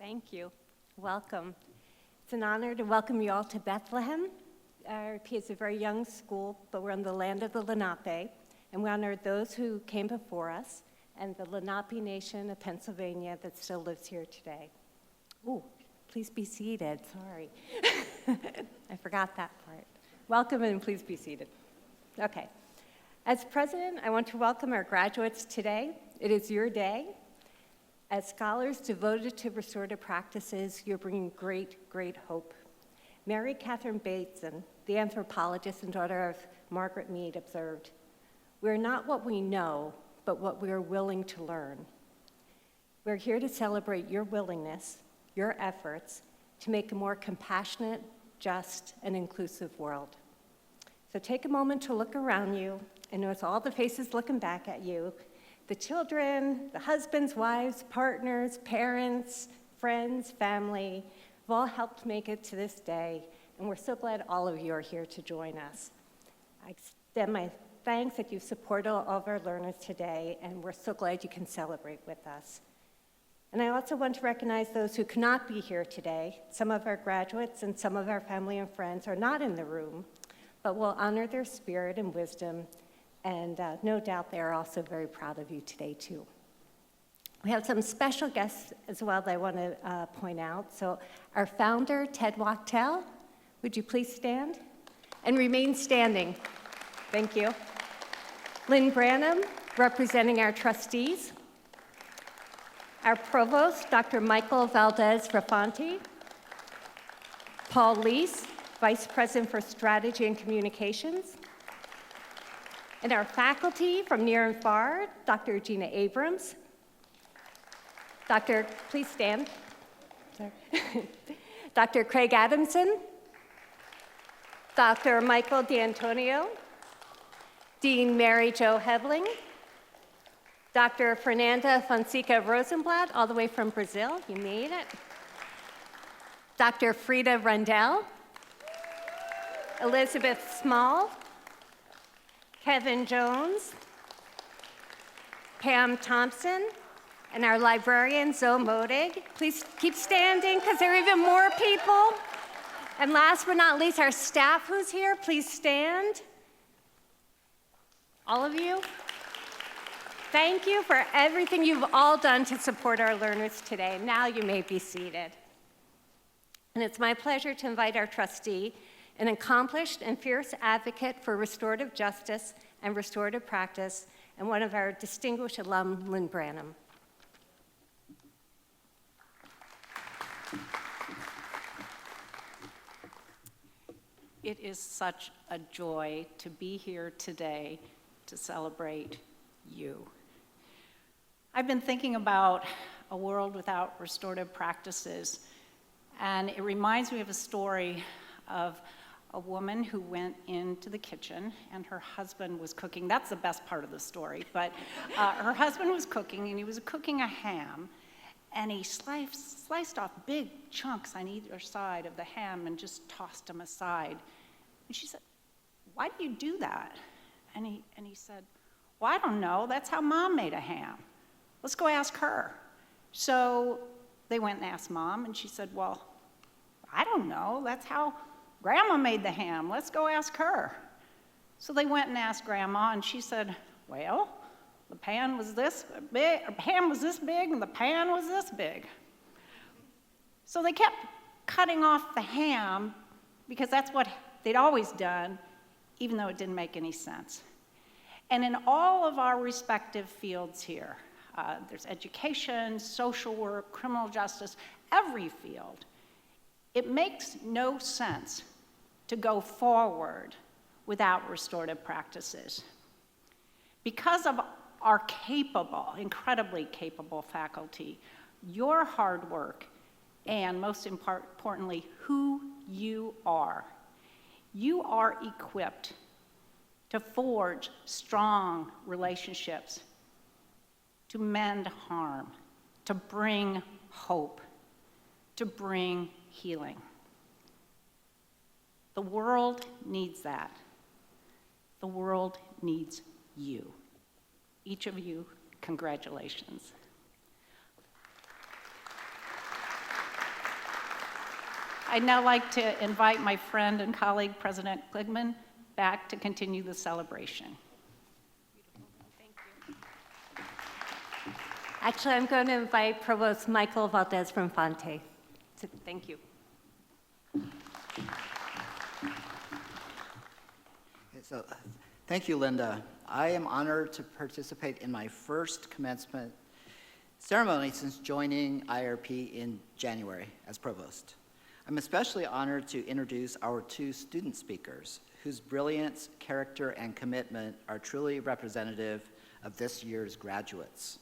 Thank you. Welcome. It's an honor to welcome you all to Bethlehem. IIRP is a very young school, but we're on the land of the Lenape, and we honor those who came before us and the Lenape Nation of Pennsylvania that still lives here today. Ooh, please be seated. Sorry. I forgot that part. Welcome and please be seated. Okay. As president, I want to welcome our graduates today. It is your day. As scholars devoted to restorative practices, you're bringing great, great hope. Mary Catherine Bateson, the anthropologist and daughter of Margaret Mead, observed, "We're not what we know, but what we are willing to learn." We're here to celebrate your willingness, your efforts, to make a more compassionate, just, and inclusive world. So take a moment to look around you and notice all the faces looking back at you, the children, the husbands, wives, partners, parents, friends, family, have all helped make it to this day, and we're so glad all of you are here to join us. I extend my thanks that you've supported all of our learners today, and we're so glad you can celebrate with us. And I also want to recognize those who could not be here today. Some of our graduates and some of our family and friends are not in the room, but we'll honor their spirit and wisdom, and no doubt they are also very proud of you today, too. We have some special guests as well that I want to point out. So our founder, Ted Wachtel, would you please stand? And remain standing. Thank you. Lynn Branham, representing our trustees. Our provost, Dr. Michael Valdez-Rafanti. Paul Leese, Vice President for Strategy and Communications. And our faculty from near and far, Dr. Gina Abrams. Please stand. Sorry. Dr. Craig Adamson. Dr. Michael D'Antonio. Dean Mary Jo Hebling. Dr. Fernanda Fonseca Rosenblatt, all the way from Brazil. You made it. Dr. Frida Rundell. Elizabeth Small. Kevin Jones, Pam Thompson, and our librarian, Zoe Modig. Please keep standing because there are even more people. And last but not least, our staff who's here, please stand. All of you. Thank you for everything you've all done to support our learners today. Now you may be seated. And it's my pleasure to invite our trustee, an accomplished and fierce advocate for restorative justice and restorative practice, and one of our distinguished alum, Lynn Branham. It is such a joy to be here today to celebrate you. I've been thinking about a world without restorative practices, and it reminds me of a story of a woman who went into the kitchen and her husband was cooking. That's the best part of the story, but her husband was cooking, and he was cooking a ham, and he sliced off big chunks on either side of the ham and just tossed them aside. And she said, "Why do you do that?" And he said, "Well, I don't know. That's how Mom made a ham. Let's go ask her." So they went and asked Mom, and she said, "Well, I don't know. That's how Grandma made the ham. Let's go ask her." So they went and asked Grandma, and she said, "Well, the pan was this big, or ham was this big, and the pan was this big." So they kept cutting off the ham because that's what they'd always done, even though it didn't make any sense. And in all of our respective fields here, there's education, social work, criminal justice, every field, it makes no sense to go forward without restorative practices. Because of our capable, incredibly capable faculty, your hard work, and most importantly, who you are equipped to forge strong relationships, to mend harm, to bring hope, to bring healing. The world needs that. The world needs you. Each of you, congratulations. I'd now like to invite my friend and colleague, President Kligman, back to continue the celebration. Actually, I'm going to invite Provost Michael Valdez from Fonte. So, thank you. So, thank you, Linda. I am honored to participate in my first commencement ceremony since joining IIRP in January as provost. I'm especially honored to introduce our two student speakers, whose brilliance, character, and commitment are truly representative of this year's graduates.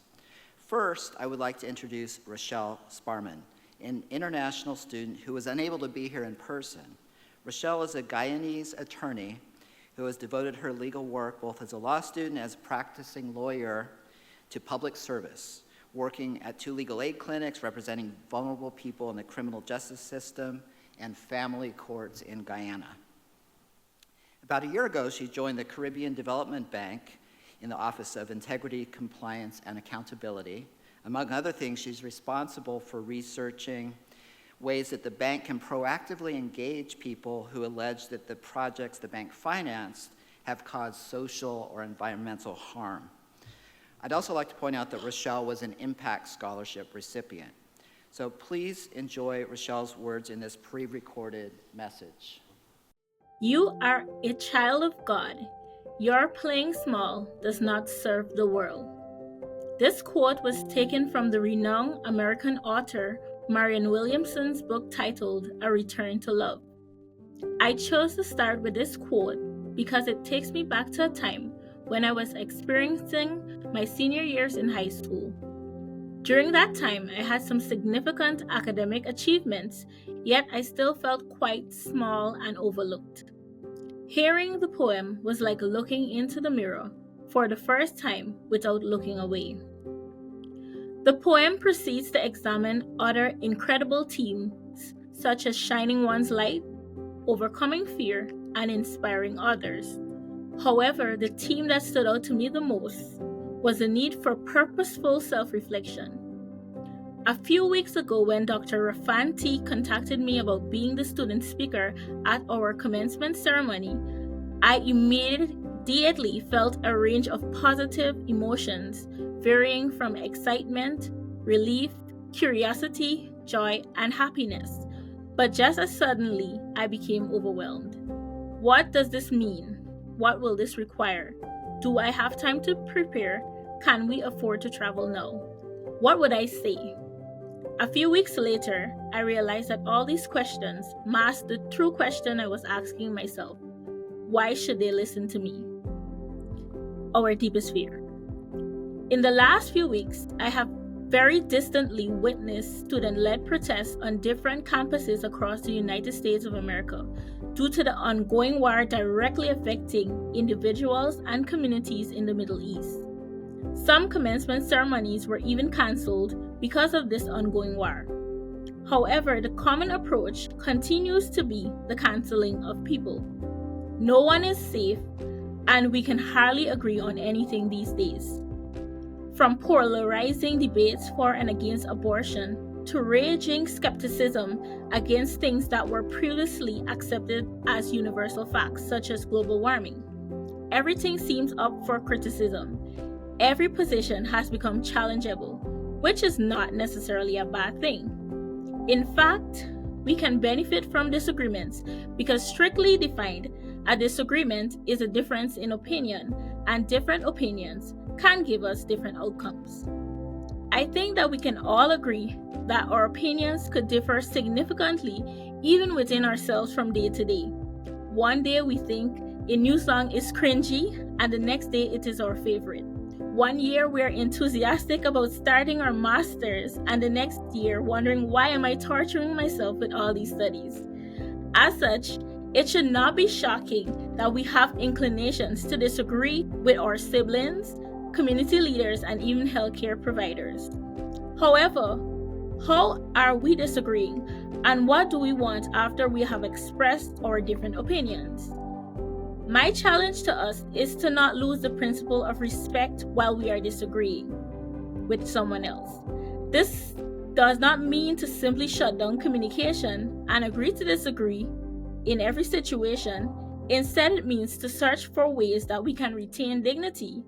First, I would like to introduce Rochelle Sparman, an international student who was unable to be here in person. Rochelle is a Guyanese attorney who has devoted her legal work both as a law student and as a practicing lawyer to public service, working at 2 legal aid clinics representing vulnerable people in the criminal justice system and family courts in Guyana. About a year ago, she joined the Caribbean Development Bank in the Office of Integrity, Compliance, and Accountability. Among other things, she's responsible for researching ways that the bank can proactively engage people who allege that the projects the bank financed have caused social or environmental harm. I'd also like to point out that Rochelle was an Impact Scholarship recipient. So please enjoy Rochelle's words in this pre-recorded message. You are a child of God. Your playing small does not serve the world. This quote was taken from the renowned American author Marianne Williamson's book titled A Return to Love. I chose to start with this quote because it takes me back to a time when I was experiencing my senior years in high school. During that time, I had some significant academic achievements, yet I still felt quite small and overlooked. Hearing the poem was like looking into the mirror for the first time without looking away. The poem proceeds to examine other incredible themes such as shining one's light, overcoming fear, and inspiring others. However, the theme that stood out to me the most was the need for purposeful self-reflection. A few weeks ago, when Dr. Rafan T. contacted me about being the student speaker at our commencement ceremony, I immediately felt a range of positive emotions varying from excitement, relief, curiosity, joy, and happiness. But just as suddenly, I became overwhelmed. What does this mean? What will this require? Do I have time to prepare? Can we afford to travel now? What would I say? A few weeks later, I realized that all these questions masked the true question I was asking myself. Why should they listen to me? Our deepest fear. In the last few weeks, I have very distantly witnessed student-led protests on different campuses across the United States of America due to the ongoing war directly affecting individuals and communities in the Middle East. Some commencement ceremonies were even canceled because of this ongoing war. However, the common approach continues to be the canceling of people. No one is safe, and we can hardly agree on anything these days. From polarizing debates for and against abortion to raging skepticism against things that were previously accepted as universal facts, such as global warming. Everything seems up for criticism. Every position has become challengeable, which is not necessarily a bad thing. In fact, we can benefit from disagreements because, strictly defined, a disagreement is a difference in opinion, and different opinions can give us different outcomes. I think that we can all agree that our opinions could differ significantly even within ourselves from day to day. One day we think a new song is cringy, and the next day it is our favorite. One year we're enthusiastic about starting our masters, and the next year wondering, why am I torturing myself with all these studies? As such, it should not be shocking that we have inclinations to disagree with our siblings, community leaders, and even healthcare providers. However, how are we disagreeing, and what do we want after we have expressed our different opinions? My challenge to us is to not lose the principle of respect while we are disagreeing with someone else. This does not mean to simply shut down communication and agree to disagree in every situation. Instead, it means to search for ways that we can retain dignity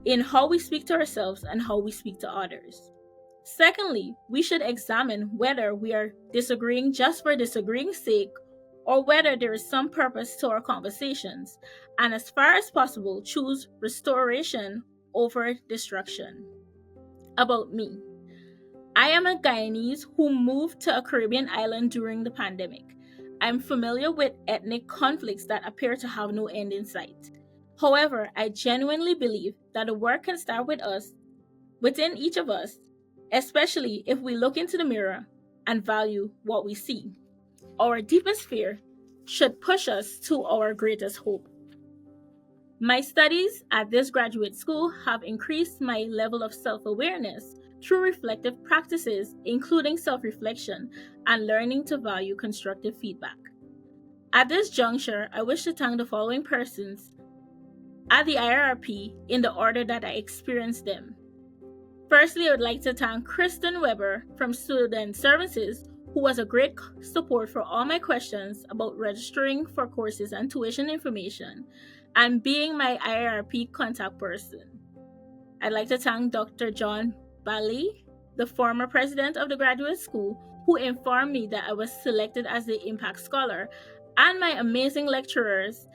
in how we speak to ourselves and how we speak to others. Secondly, we should examine whether we are disagreeing just for disagreeing's sake or whether there is some purpose to our conversations, and as far as possible, choose restoration over destruction. About me. I am a Guyanese who moved to a Caribbean island during the pandemic. I'm familiar with ethnic conflicts that appear to have no end in sight. However, I genuinely believe that the work can start with us, within each of us, especially if we look into the mirror and value what we see. Our deepest fear should push us to our greatest hope. My studies at this graduate school have increased my level of self-awareness through reflective practices, including self-reflection and learning to value constructive feedback. At this juncture, I wish to thank the following persons at the IIRP in the order that I experienced them. Firstly, I would like to thank Kristen Weber from Student Services, who was a great support for all my questions about registering for courses and tuition information, and being my IIRP contact person. I'd like to thank Dr. John Bali, the former president of the graduate school, who informed me that I was selected as the Impact Scholar, and my amazing lecturers,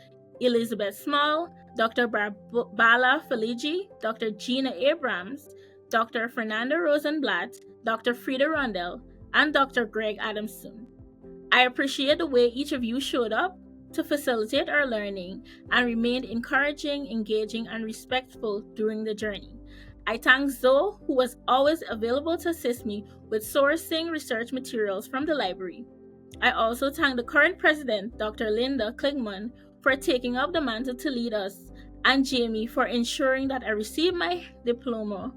Elizabeth Small, Dr. Bala Feligi, Dr. Gina Abrams, Dr. Fernanda Rosenblatt, Dr. Frida Rondell, and Dr. Greg Adamson. I appreciate the way each of you showed up to facilitate our learning and remained encouraging, engaging, and respectful during the journey. I thank Zoe, who was always available to assist me with sourcing research materials from the library. I also thank the current president, Dr. Linda Kligman, for taking up the mantle to lead us, and Jamie for ensuring that I received my diploma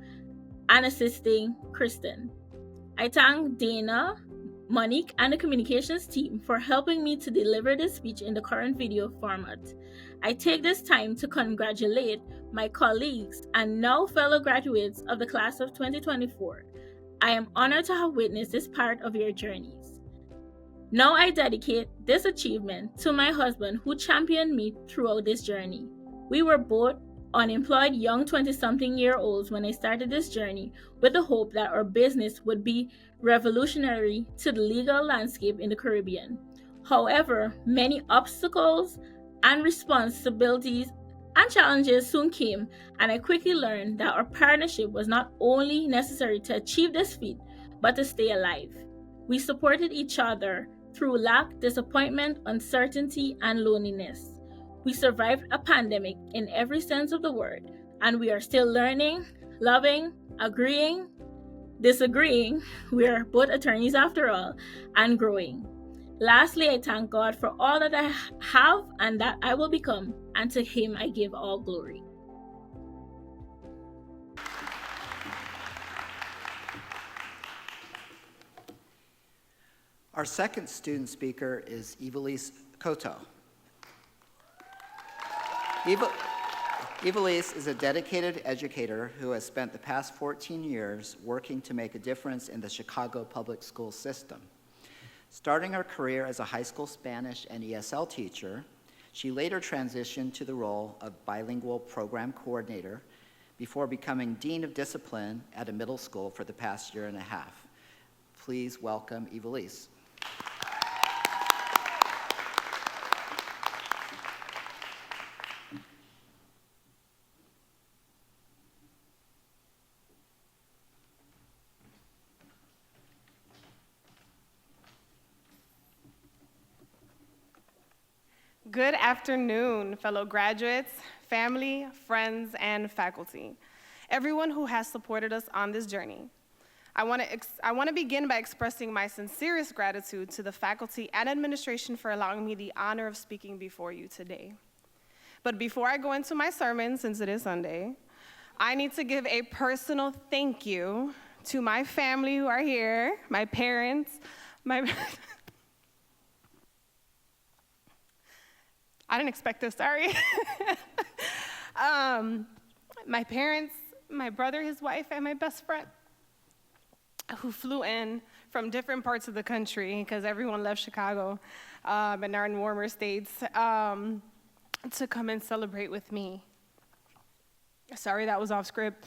and assisting Kristen. I thank Dana, Monique, and the communications team for helping me to deliver this speech in the current video format. I take this time to congratulate my colleagues and now fellow graduates of the class of 2024. I am honored to have witnessed this part of your journeys. Now I dedicate this achievement to my husband who championed me throughout this journey. We were both unemployed young 20-something-year-olds when I started this journey with the hope that our business would be revolutionary to the legal landscape in the Caribbean. However, many obstacles and responsibilities and challenges soon came, and I quickly learned that our partnership was not only necessary to achieve this feat, but to stay alive. We supported each other through lack, disappointment, uncertainty, and loneliness. We survived a pandemic in every sense of the word, and we are still learning, loving, agreeing, disagreeing. We are both attorneys after all, and growing. Lastly, I thank God for all that I have and that I will become, and to Him I give all glory. Our second student speaker is Ivelisse Koto. Ivelisse is a dedicated educator who has spent the past 14 years working to make a difference in the Chicago public school system. Starting her career as a high school Spanish and ESL teacher, she later transitioned to the role of bilingual program coordinator before becoming Dean of Discipline at a middle school for the past year and a half. Please welcome Ivelisse. Good afternoon, fellow graduates, family, friends, and faculty, everyone who has supported us on this journey. I want to begin by expressing my sincerest gratitude to the faculty and administration for allowing me the honor of speaking before you today. But before I go into my sermon, since it is Sunday, I need to give a personal thank you to my family who are here, my parents, I didn't expect this, sorry. My parents, my brother, his wife, and my best friend. who flew in from different parts of the country, because everyone left Chicago and are in warmer states, to come and celebrate with me. Sorry, that was off script.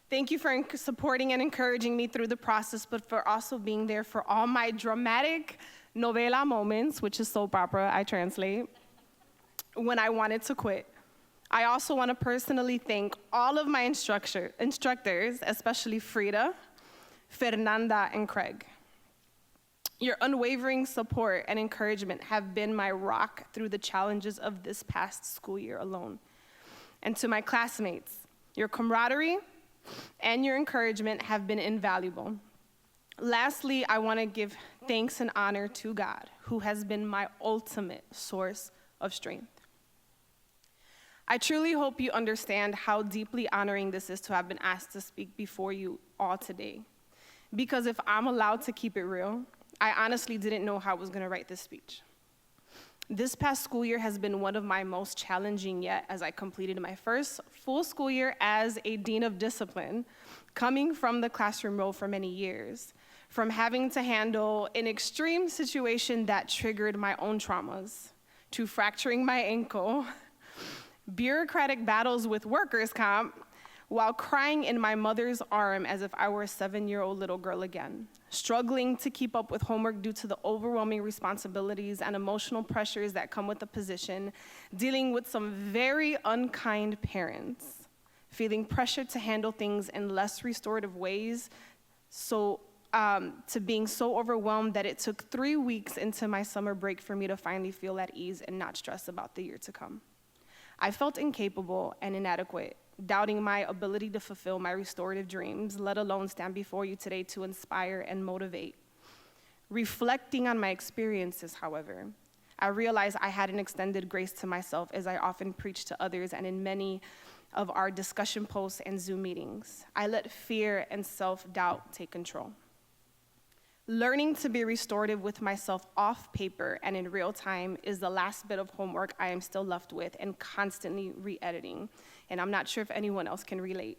Thank you for supporting and encouraging me through the process, but for also being there for all my dramatic novela moments, which is soap opera, I translate, when I wanted to quit. I also want to personally thank all of my instructors, especially Frida, Fernanda, and Craig. Your unwavering support and encouragement have been my rock through the challenges of this past school year alone. And to my classmates, your camaraderie and your encouragement have been invaluable. Lastly, I want to give thanks and honor to God, who has been my ultimate source of strength. I truly hope you understand how deeply honoring this is to have been asked to speak before you all today. Because if I'm allowed to keep it real, I honestly didn't know how I was going to write this speech. This past school year has been one of my most challenging yet, as I completed my first full school year as a dean of discipline, coming from the classroom role for many years, from having to handle an extreme situation that triggered my own traumas, to fracturing my ankle, bureaucratic battles with workers' comp, while crying in my mother's arm as if I were a 7-year-old little girl again, struggling to keep up with homework due to the overwhelming responsibilities and emotional pressures that come with the position, dealing with some very unkind parents, feeling pressured to handle things in less restorative ways, to being so overwhelmed that it took 3 weeks into my summer break for me to finally feel at ease and not stress about the year to come. I felt incapable and inadequate, doubting my ability to fulfill my restorative dreams, let alone stand before you today to inspire and motivate. Reflecting on my experiences, however, I realized I had an extended grace to myself, as I often preach to others and in many of our discussion posts and Zoom meetings. I let fear and self-doubt take control. Learning to be restorative with myself off paper and in real time is the last bit of homework I am still left with and constantly re-editing, and I'm not sure if anyone else can relate.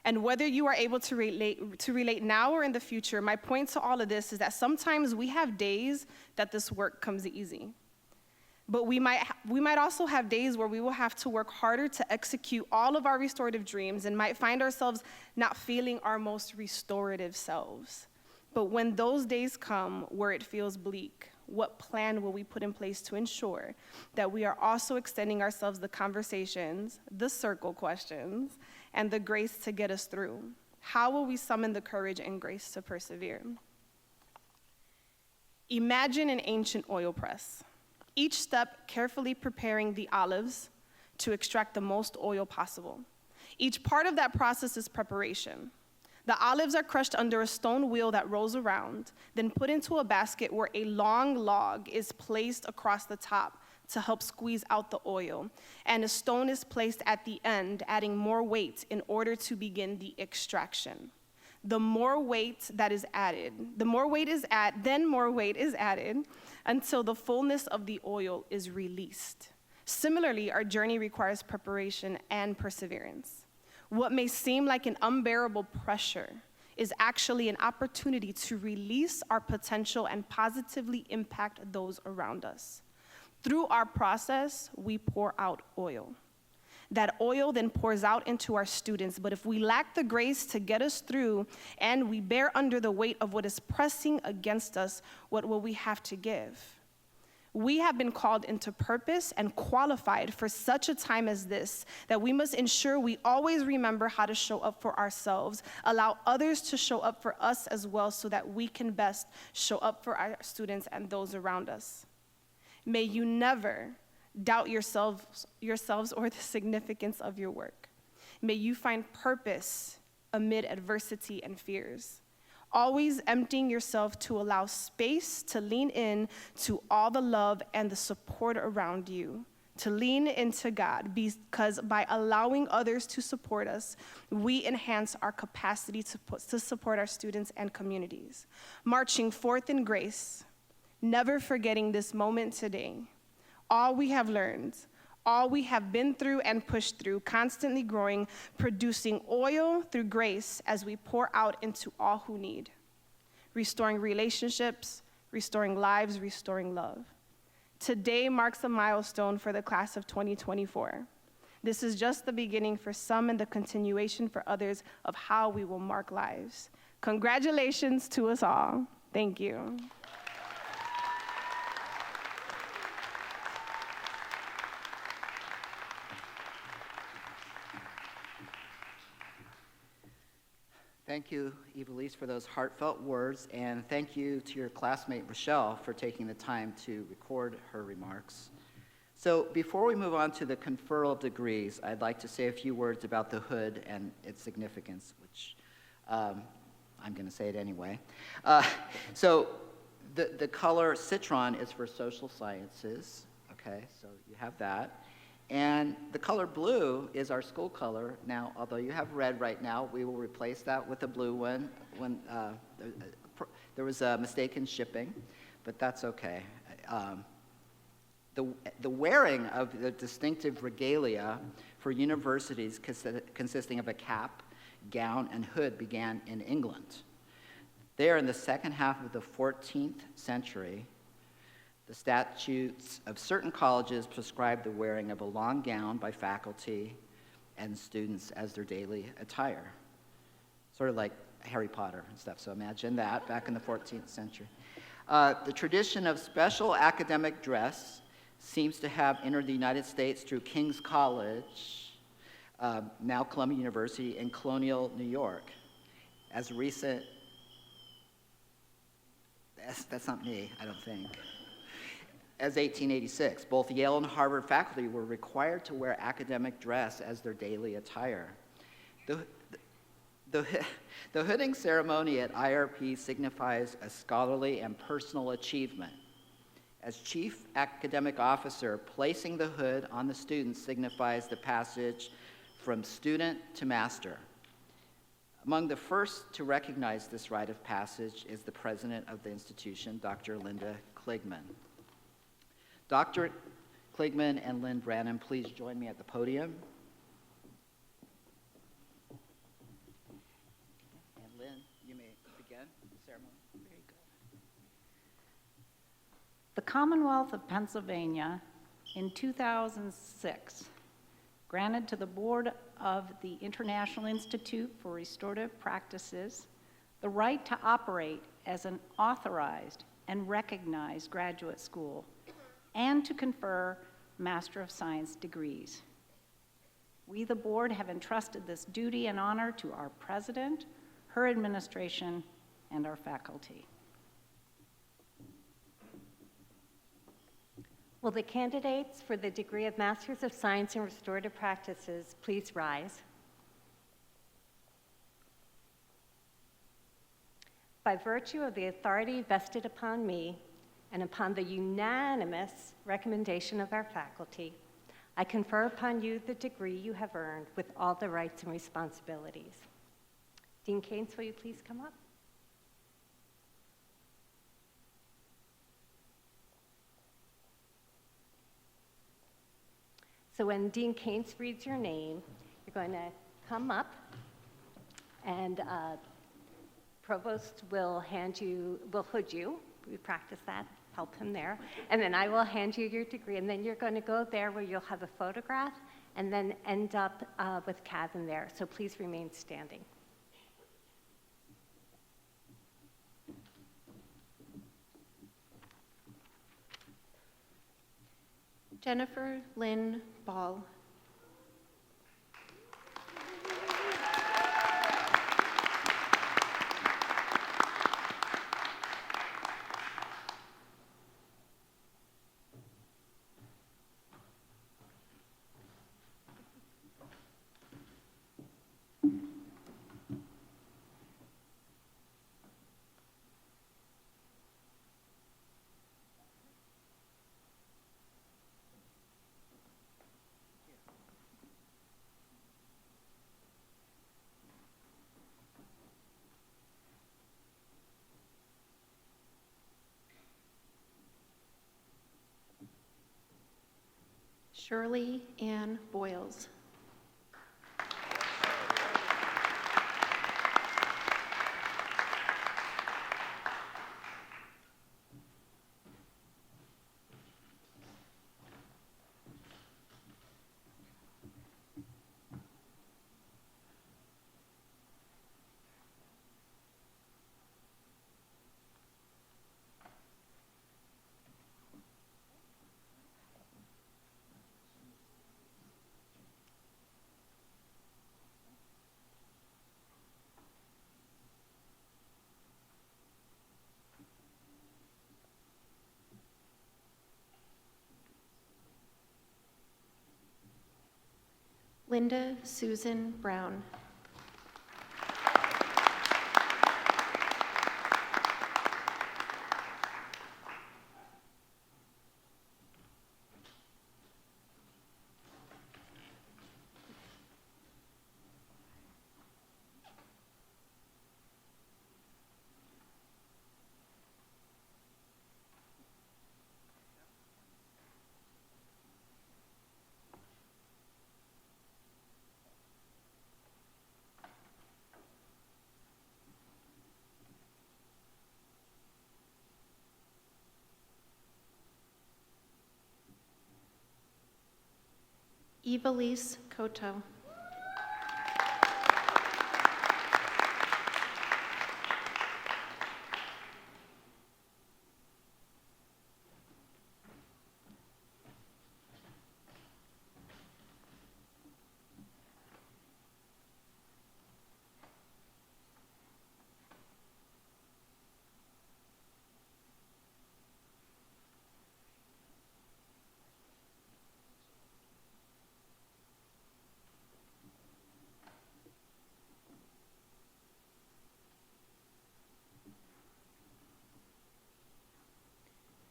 And whether you are able to relate now or in the future, my point to all of this is that sometimes we have days that this work comes easy. But we might also have days where we will have to work harder to execute all of our restorative dreams and might find ourselves not feeling our most restorative selves. But when those days come where it feels bleak, what plan will we put in place to ensure that we are also extending ourselves the conversations, the circle questions, and the grace to get us through? How will we summon the courage and grace to persevere? Imagine an ancient oil press, each step carefully preparing the olives to extract the most oil possible. Each part of that process is preparation. The olives are crushed under a stone wheel that rolls around, then put into a basket where a long log is placed across the top to help squeeze out the oil, and a stone is placed at the end, adding more weight in order to begin the extraction. The more weight that is added, then more weight is added until the fullness of the oil is released. Similarly, our journey requires preparation and perseverance. What may seem like an unbearable pressure is actually an opportunity to release our potential and positively impact those around us. Through our process, we pour out oil. That oil then pours out into our students, but if we lack the grace to get us through and we bear under the weight of what is pressing against us, what will we have to give? We have been called into purpose and qualified for such a time as this that we must ensure we always remember how to show up for ourselves, allow others to show up for us as well so that we can best show up for our students and those around us. May you never doubt yourselves or the significance of your work. May you find purpose amid adversity and fears. Always emptying yourself to allow space to lean in to all the love and the support around you, to lean into God, because by allowing others to support us, we enhance our capacity to support our students and communities. Marching forth in grace, never forgetting this moment today, all we have learned, all we have been through and pushed through, constantly growing, producing oil through grace as we pour out into all who need, restoring relationships, restoring lives, restoring love. Today marks a milestone for the class of 2024. This is just the beginning for some and the continuation for others of how we will mark lives. Congratulations to us all. Thank you. Thank you, Evelise, for those heartfelt words, and thank you to your classmate, Rochelle, for taking the time to record her remarks. So before we move on to the conferral of degrees, I'd like to say a few words about the hood and its significance, which I'm going to say it anyway. So the color citron is for social sciences, okay, so you have that. And the color blue is our school color. Now, although you have red right now, we will replace that with a blue one when there was a mistake in shipping, but that's okay. The wearing of the distinctive regalia for universities consisting of a cap, gown, and hood began in England. There, in the second half of the 14th century, the statutes of certain colleges prescribed the wearing of a long gown by faculty and students as their daily attire. Sort of like Harry Potter and stuff, so imagine that back in the 14th century. The tradition of special academic dress seems to have entered the United States through King's College, now Columbia University, in colonial New York. As recent, that's not me, I don't think. As 1886, both Yale and Harvard faculty were required to wear academic dress as their daily attire. The hooding ceremony at IIRP signifies a scholarly and personal achievement. As chief academic officer, placing the hood on the student signifies the passage from student to master. Among the first to recognize this rite of passage is the president of the institution, Dr. Linda Kligman. Dr. Kligman and Lynn Branham, please join me at the podium. And Lynn, you may begin the ceremony. Very good. The Commonwealth of Pennsylvania in 2006 granted to the Board of the International Institute for Restorative Practices the right to operate as an authorized and recognized graduate school and to confer Master of Science degrees. We, the board, have entrusted this duty and honor to our president, her administration, and our faculty. Will the candidates for the degree of Masters of Science in Restorative Practices please rise? By virtue of the authority vested upon me and upon the unanimous recommendation of our faculty, I confer upon you the degree you have earned with all the rights and responsibilities. Dean Keynes, will you please come up? So when Dean Keynes reads your name, you're going to come up, and Provost will hood you. We practice that, help him there. And then I will hand you your degree, and then you're going to go there where you'll have a photograph, and then end up with Kevin there. So please remain standing. Jennifer Lynn Ball. Shirley Ann Boyles. Linda Susan Brown. Evelise Coto.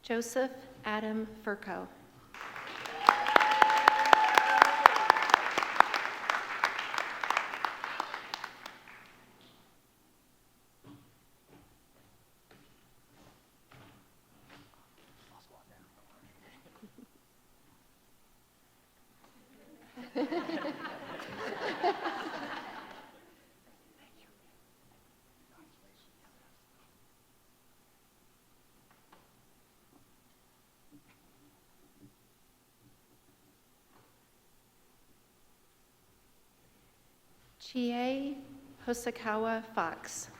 Joseph Adam Furco. Chie Hosokawa Fox.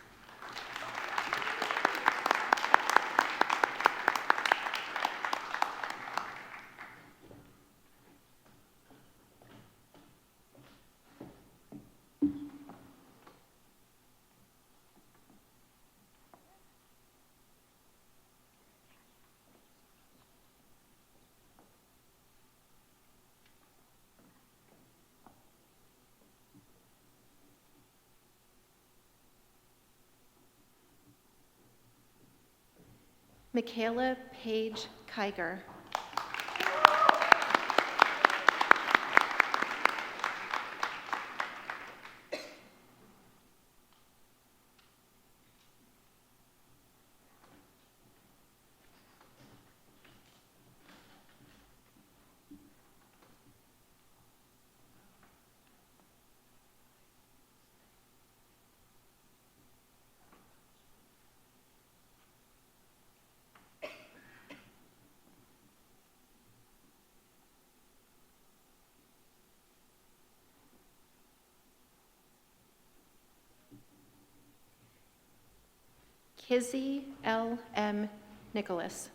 Michaela Page Kiger. Kizzy L. M. Nicholas.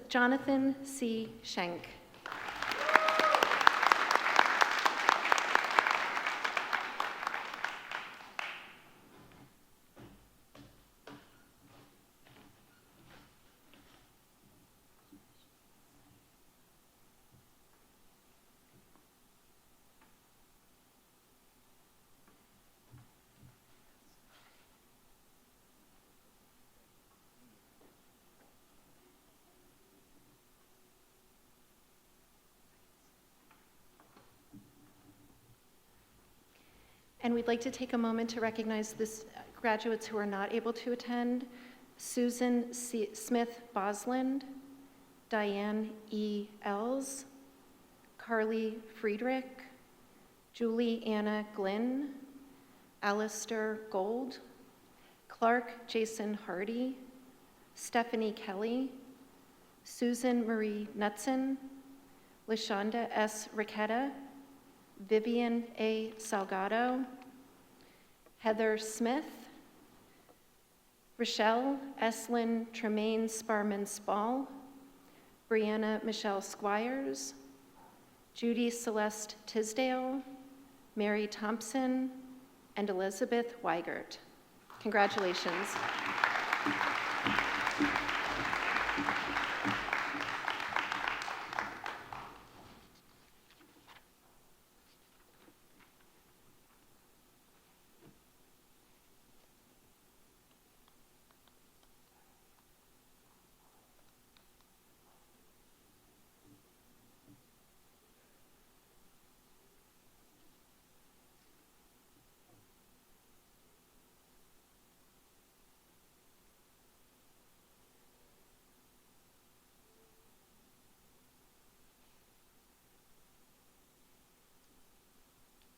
Jonathan C. Schenk. And we'd like to take a moment to recognize this graduates who are not able to attend: Susan Smith Bosland, Diane E. Els, Carly Friedrich, Julie Anna Glynn, Alistair Gold, Clark Jason Hardy, Stephanie Kelly, Susan Marie Knutson, Lashonda S. Riquetta, Vivian A. Salgado, Heather Smith, Rochelle Eslyn Tremaine Sparman Spall, Brianna Michelle Squires, Judy Celeste Tisdale, Mary Thompson, and Elizabeth Weigert. Congratulations.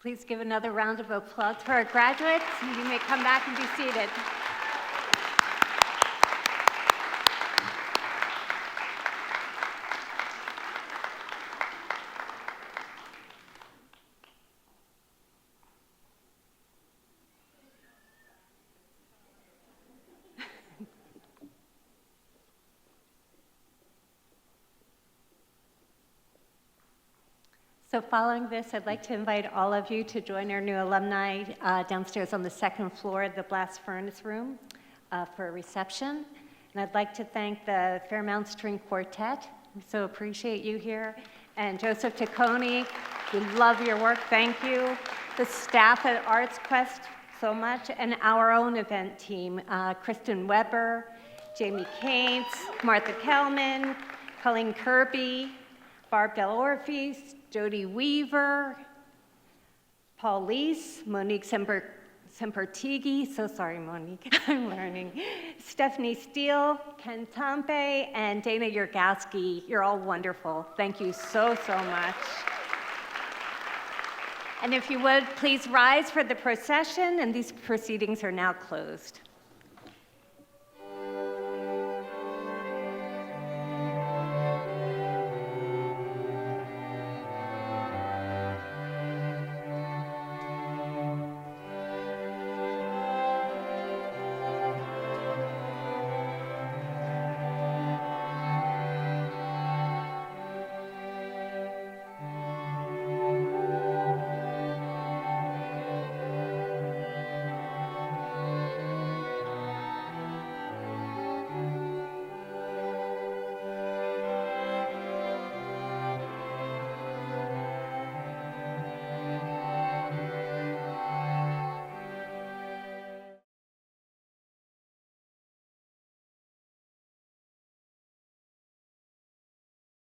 Please give another round of applause for our graduates. You may come back and be seated. So following this, I'd like to invite all of you to join our new alumni downstairs on the second floor of the blast furnace room for a reception. And I'd like to thank the Fairmount String Quartet. We so appreciate you here. And Joseph Tacconi, we love your work, thank you. The staff at Arts Quest so much, and our own event team, Kristen Weber, Jamie Keynes, Martha Kellman, Colleen Kirby, Barb Del Orphis, Jody Weaver, Paul Leese, Monique Sempertighi, so sorry, Monique, I'm learning, Stephanie Steele, Ken Tampe, and Dana Yurgowski. You're all wonderful. Thank you so, so much. And if you would, please rise for the procession, and these proceedings are now closed.